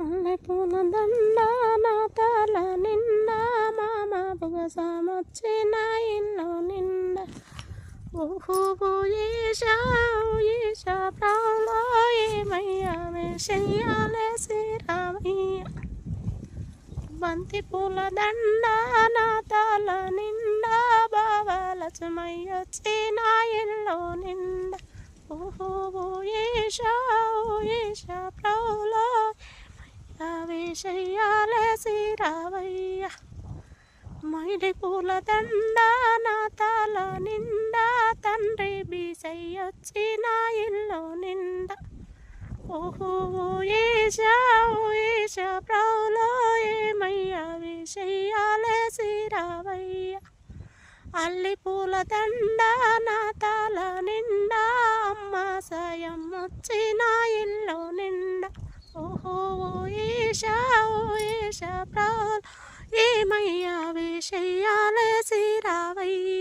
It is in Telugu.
మల్లెపూల దండ నా తల నిండా మామ బుగసామొచ్చి నా ఇల్లు నిండా ఊహు ఈశా ఈశా ప్రాణంలో ఏమయ్యా వేషయ్యాలే శ్రీరామయ్య బంతి పూల దండ నా తల నిండా బావలచమయ్యొచ్చి నా ఇల్లు నిండా ఊహు ఈశా ఈశా ప్రాణంలో వేషయ్యాలే శ్రీరామయ్య మైడి పూల దండ నా తల నిండా తండ్రి బీసయ్యొచ్చి నా ఇల్లు నిండా ఓహో ఈశా ఈశా ప్రభులో ఏమయ్యా వేషయ్యాలే శ్రీరామయ్య అల్లి పూల దండ నా తల నిండా అమ్మ సాయం వచ్చి నా ఇల్లు నిండా ఓహో ఈశా ఈశా ప్రభులో ఏమయ్యా వేషయ్యాలే శ్రీరామయ్య